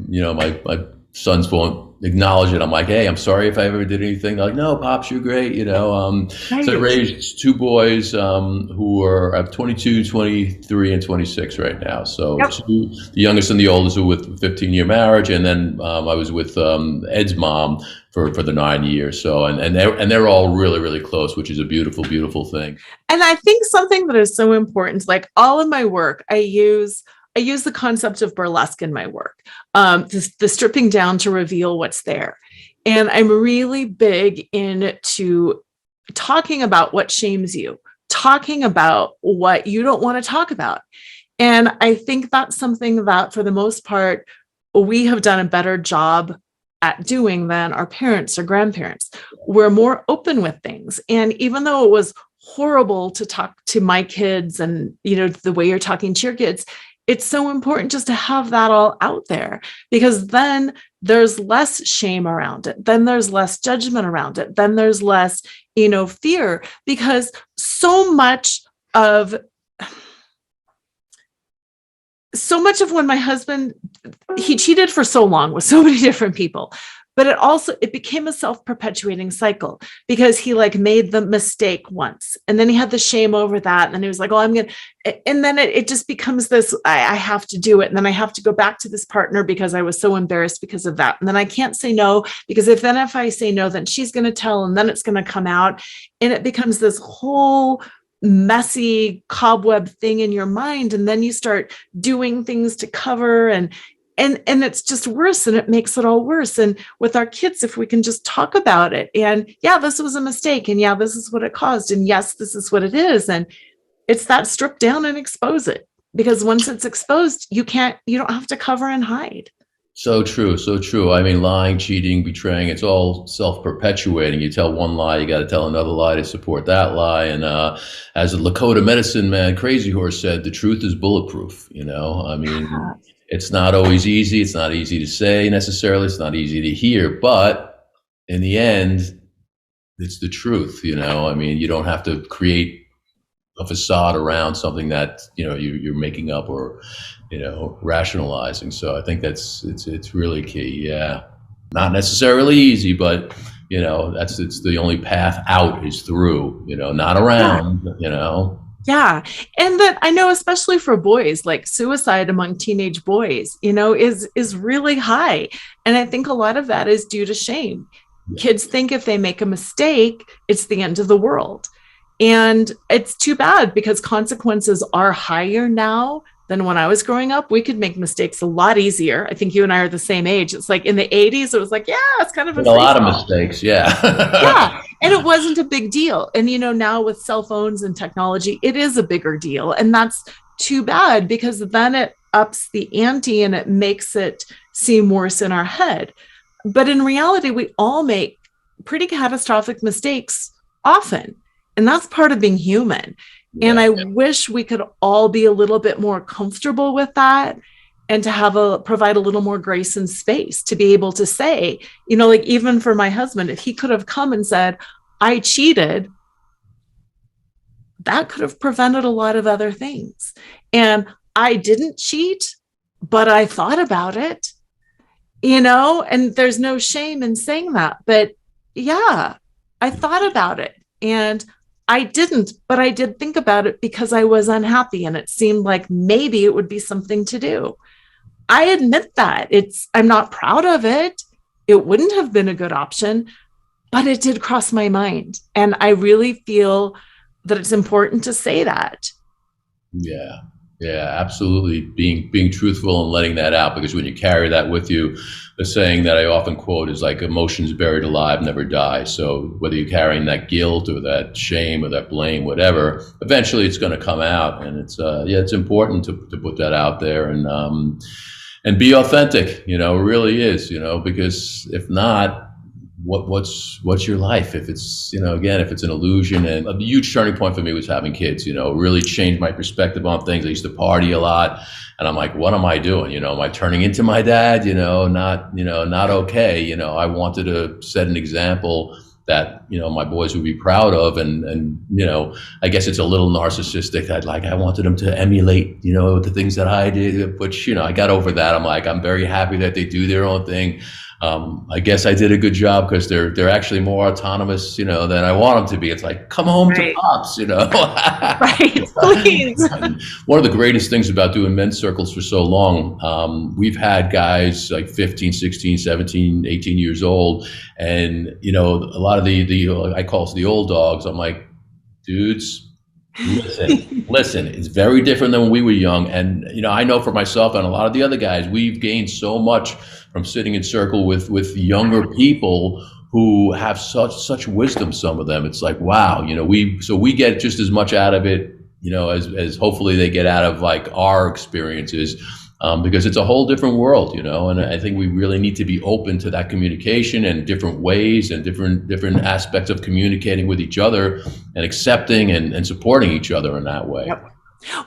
sons won't acknowledge it. I'm like, hey, I'm sorry if I ever did anything. They're like, no, Pops, you're great. So I raised two boys who are 22, 23, and 26 right now. So the youngest and the oldest are with 15-year marriage, and then I was with Ed's mom for the 9 years. So and they're all really, really close, which is a beautiful, beautiful thing. And I think something that is so important, like all of my work, I use the concept of burlesque in my work, the stripping down to reveal what's there. And I'm really big into talking about what shames you, talking about what you don't want to talk about. And I think that's something that for the most part, we have done a better job at doing than our parents or grandparents. We're more open with things. And even though it was horrible to talk to my kids and, the way you're talking to your kids, it's so important just to have that all out there because then there's less shame around it. Then there's less judgment around it. Then there's less, fear because so much of when my husband, he cheated for so long with so many different people, But it became a self-perpetuating cycle because he like made the mistake once and then he had the shame over that. And then he was like, oh, and then it just becomes this, I have to do it. And then I have to go back to this partner because I was so embarrassed because of that. And then I can't say no, because if I say no, then she's going to tell, and then it's going to come out. And it becomes this whole messy cobweb thing in your mind. And then you start doing things to cover and it's just worse, and it makes it all worse. And with our kids, if we can just talk about it and yeah, this was a mistake, and yeah, this is what it caused, and yes, this is what it is. And it's that strip down and expose it, because once it's exposed, you don't have to cover and hide. So true. So true. I mean, lying, cheating, betraying, it's all self-perpetuating. You tell one lie, you got to tell another lie to support that lie. And as a Lakota medicine man, Crazy Horse said, the truth is bulletproof. I mean, it's not always easy. It's not easy to say necessarily. It's not easy to hear. But in the end, it's the truth. I mean, you don't have to create a facade around something that you're making up or rationalizing. So I think it's really key. Yeah, not necessarily easy, but it's the only path out is through. Not around. Yeah. And that I know, especially for boys, like suicide among teenage boys, is really high. And I think a lot of that is due to shame. Yeah. Kids think if they make a mistake, it's the end of the world. And it's too bad, because consequences are higher now than when I was growing up. We could make mistakes a lot easier. I think you and I are the same age. It's like in the 80s, it was like, yeah, it's kind of a lot of mistakes. Yeah. Yeah. And it wasn't a big deal. And, now with cell phones and technology, it is a bigger deal. And that's too bad, because then it ups the ante and it makes it seem worse in our head. But in reality, we all make pretty catastrophic mistakes often. And that's part of being human. And I wish we could all be a little bit more comfortable with that, and to provide a little more grace and space to be able to say, like even for my husband, if he could have come and said, I cheated, that could have prevented a lot of other things. And I didn't cheat, but I thought about it, and there's no shame in saying that. But yeah, I thought about it, and I didn't, but I did think about it because I was unhappy, and it seemed like maybe it would be something to do. I admit that I'm not proud of it. It wouldn't have been a good option, but it did cross my mind. And I really feel that it's important to say that. Yeah. Yeah, absolutely. Being truthful and letting that out, because when you carry that with you, the saying that I often quote is like, emotions buried alive never die. So whether you're carrying that guilt or that shame or that blame, whatever, eventually it's going to come out. And it's important to put that out there and be authentic. It really is. Because if not, what's your life if it's again, if it's an illusion? And a huge turning point for me was having kids. Really changed my perspective on things. I used to party a lot, and I'm like, what am I doing? Am I turning into my dad? Not okay. I wanted to set an example that my boys would be proud of, and I guess it's a little narcissistic. I wanted them to emulate the things that I did, which I got over that. I'm very happy that they do their own thing. I guess I did a good job, because they're actually more autonomous, than I want them to be. It's like, come home to pops, Right, please. One of the greatest things about doing men's circles for so long, we've had guys like 15, 16, 17, 18 years old. And, a lot of the I call it the old dogs. I'm like, dudes, listen, it's very different than when we were young. And, I know for myself and a lot of the other guys, we've gained so much from sitting in circle with younger people who have such wisdom. Some of them, it's like, wow, we get just as much out of it, as hopefully they get out of like our experiences, because it's a whole different world, and I think we really need to be open to that communication and different ways and different aspects of communicating with each other and accepting and supporting each other in that way. Yep.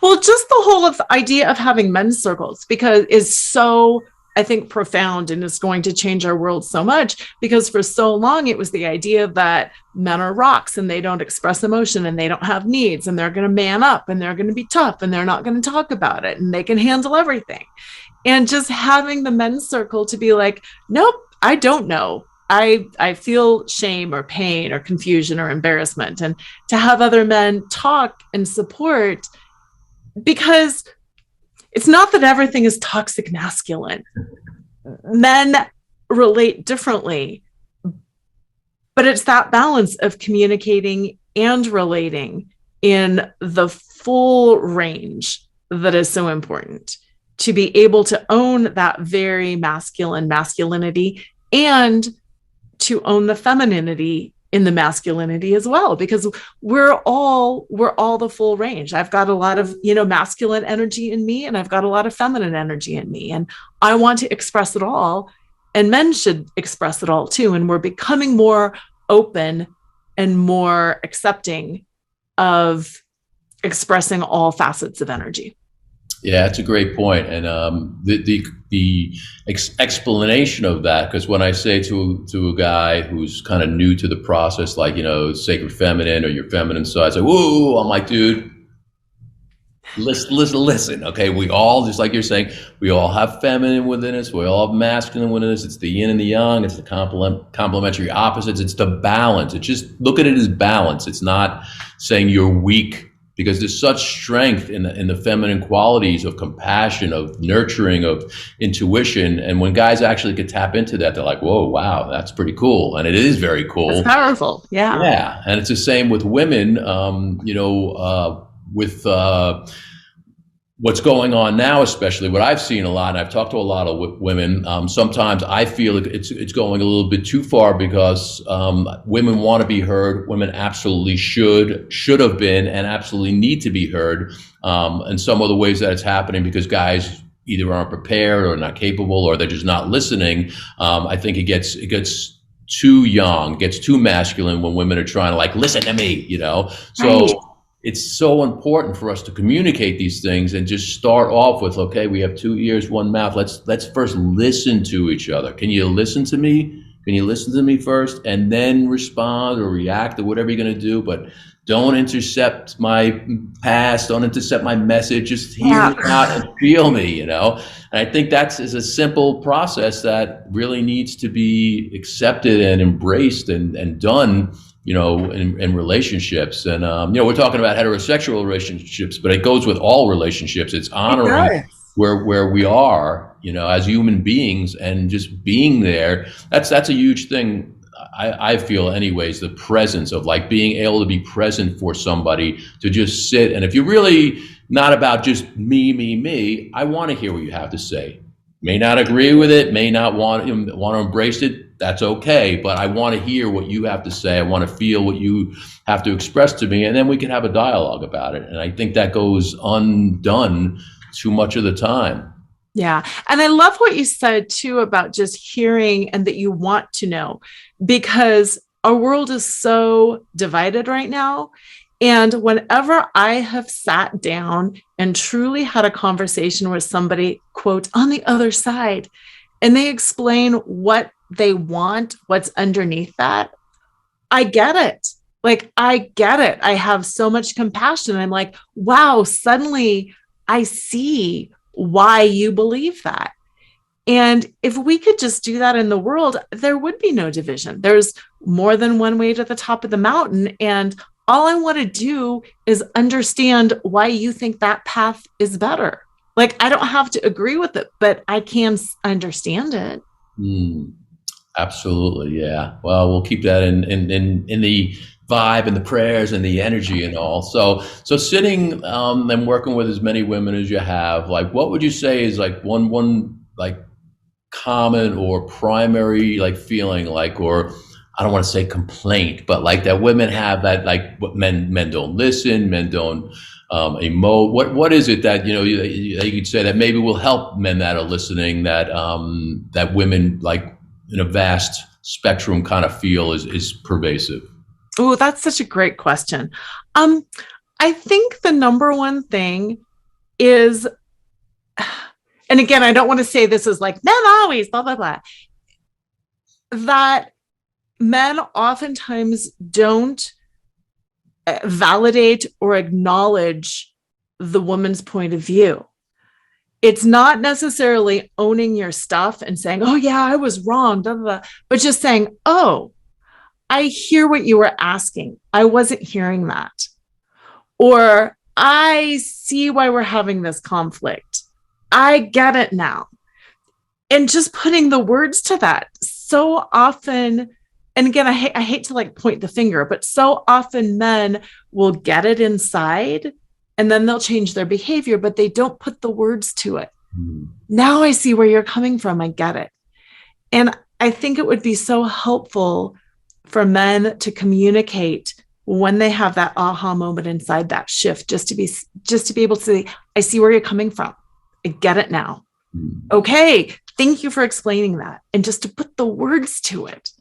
Well, just the whole idea of having men's circles is so, I think, profound, and is going to change our world so much, because for so long it was the idea that men are rocks and they don't express emotion and they don't have needs, and they're going to man up and they're going to be tough and they're not going to talk about it and they can handle everything. And just having the men's circle to be like, nope, I don't know. I feel shame or pain or confusion or embarrassment. And to have other men talk and support, because it's not that everything is toxic masculine. Men relate differently, but it's that balance of communicating and relating in the full range that is so important, to be able to own that very masculinity and to own the femininity in the masculinity as well, because we're all the full range. I've got a lot of, masculine energy in me, and I've got a lot of feminine energy in me, and I want to express it all, and men should express it all too. And we're becoming more open and more accepting of expressing all facets of energy. Yeah, that's a great point. And the explanation of that, because when I say to a guy who's kind of new to the process, like, sacred feminine or your feminine side, say, whoa, I'm like, dude, listen. Okay, we all, just like you're saying, we all have feminine within us. We all have masculine within us. It's the yin and the yang. It's the complementary opposites. It's the balance. It's just, look at it as balance. It's not saying you're weak, because there's such strength in the feminine qualities of compassion, of nurturing, of intuition. And when guys actually could tap into that, they're like, whoa, wow, that's pretty cool. And it is very cool. It's powerful. Yeah. Yeah. And it's the same with women, with what's going on now, especially what I've seen a lot, and I've talked to a lot of women. Sometimes I feel it's going a little bit too far, because women want to be heard. Women absolutely should have been, and absolutely need to be heard. And some of the ways that it's happening, because guys either aren't prepared or not capable, or they're just not listening. I think it gets too young, gets too masculine when women are trying to, like, listen to me, So. Right. It's so important for us to communicate these things and just start off with, okay, we have 2 ears, 1 mouth. Let's first listen to each other. Can you listen to me? Can you listen to me first, and then respond or react or whatever you're going to do? But don't intercept my past. Don't intercept my message. Just hear me out and feel me, And I think that's is a simple process that really needs to be accepted and embraced and done, in relationships. And, we're talking about heterosexual relationships, but it goes with all relationships. It's honoring where we are, as human beings, and just being there. That's a huge thing. I feel anyways, the presence of, like, being able to be present for somebody, to just sit. And if you're really not about just me, I want to hear what you have to say. May not agree with it, may not want to embrace it. That's okay, but I want to hear what you have to say. I want to feel what you have to express to me, and then we can have a dialogue about it. And I think that goes undone too much of the time. Yeah. And I love what you said too about just hearing, and that you want to know, because our world is so divided right now. And whenever I have sat down and truly had a conversation with somebody, quote, on the other side, and they explain what they want, what's underneath that, I get it. Like, I get it. I have so much compassion. I'm like, wow, suddenly I see why you believe that. And if we could just do that in the world, there would be no division. There's more than one way to the top of the mountain. And all I want to do is understand why you think that path is better. Like, I don't have to agree with it, but I can understand it. Absolutely. Yeah. Well, we'll keep that in the vibe and the prayers and the energy and all. So sitting and working with as many women as you have, like, what would you say is like one like common or primary, like, feeling, like, or I don't want to say complaint, but like that women have, that, like, what men don't listen, men don't emote. What is it that, you could say that maybe will help men that are listening, that that women, like, in a vast spectrum, kind of feel is pervasive? Oh, that's such a great question. I think the number one thing is, and again, I don't want to say this is like men always, blah, blah, blah, that men oftentimes don't validate or acknowledge the woman's point of view. It's not necessarily owning your stuff and saying, oh, yeah, I was wrong, blah, blah, blah, but just saying, oh, I hear what you were asking. I wasn't hearing that. Or I see why we're having this conflict. I get it now. And just putting the words to that so often. And again, I hate to like point the finger, but so often men will get it inside and then they'll change their behavior, but they don't put the words to it. Now I see where you're coming from. I get it. And I think it would be so helpful for men to communicate when they have that aha moment inside, that shift, just to be able to say, I see where you're coming from. I get it now. Okay. Thank you for explaining that. And just to put the words to it.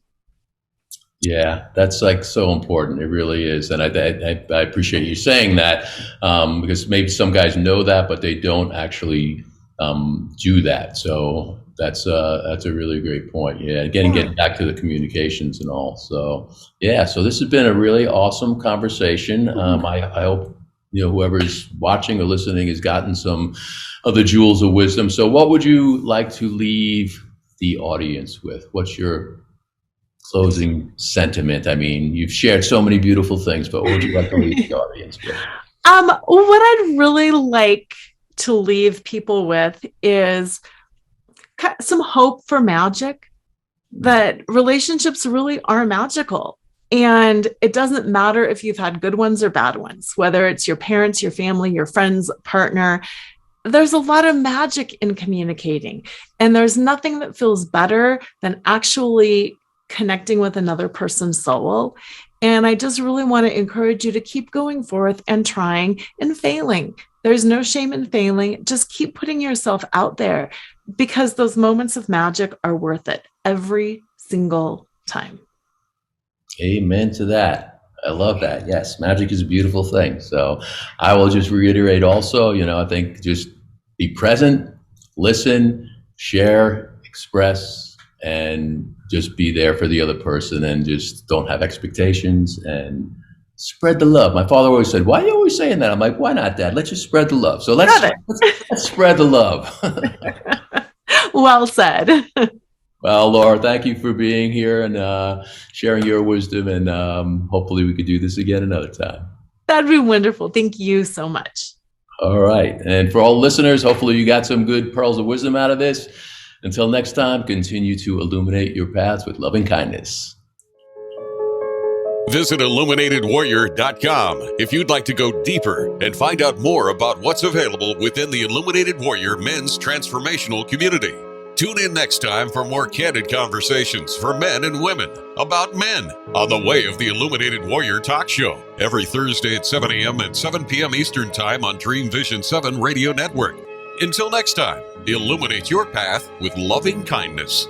Yeah, that's like so important. It really is. And I appreciate you saying that, because maybe some guys know that, but they don't actually do that. So that's a really great point. Yeah, again, getting back to the communications and all. So yeah, so this has been a really awesome conversation. I hope whoever's watching or listening has gotten some of the jewels of wisdom. So what would you like to leave the audience with? What's your closing sentiment? I mean, you've shared so many beautiful things, but what would you like to leave the audience with? What I'd really like to leave people with is some hope for magic, that relationships really are magical. And it doesn't matter if you've had good ones or bad ones, whether it's your parents, your family, your friends, partner. There's a lot of magic in communicating. And there's nothing that feels better than actually connecting with another person's soul. And I just really want to encourage you to keep going forth and trying and failing. There's no shame in failing. Just keep putting yourself out there, because those moments of magic are worth it every single time. Amen to that. I love that. Yes, magic is a beautiful thing. So I will just reiterate also, I think just be present, listen, share, express, and just be there for the other person, and just don't have expectations and spread the love. My father always said, why are you always saying that? I'm like, why not, Dad? Let's just spread the love. So let's spread the love. Well said. Well, Lora, thank you for being here and sharing your wisdom, and hopefully we could do this again another time. That'd be wonderful. Thank you so much. All right. And for all listeners, hopefully you got some good pearls of wisdom out of this. Until next time, continue to illuminate your paths with loving kindness. Visit IlluminatedWarrior.com if you'd like to go deeper and find out more about what's available within the Illuminated Warrior Men's Transformational Community. Tune in next time for more candid conversations for men and women about men on the Way of the Illuminated Warrior Talk Show every Thursday at 7 a.m. and 7 p.m. Eastern Time on Dream Vision 7 Radio Network. Until next time, illuminate your path with loving kindness.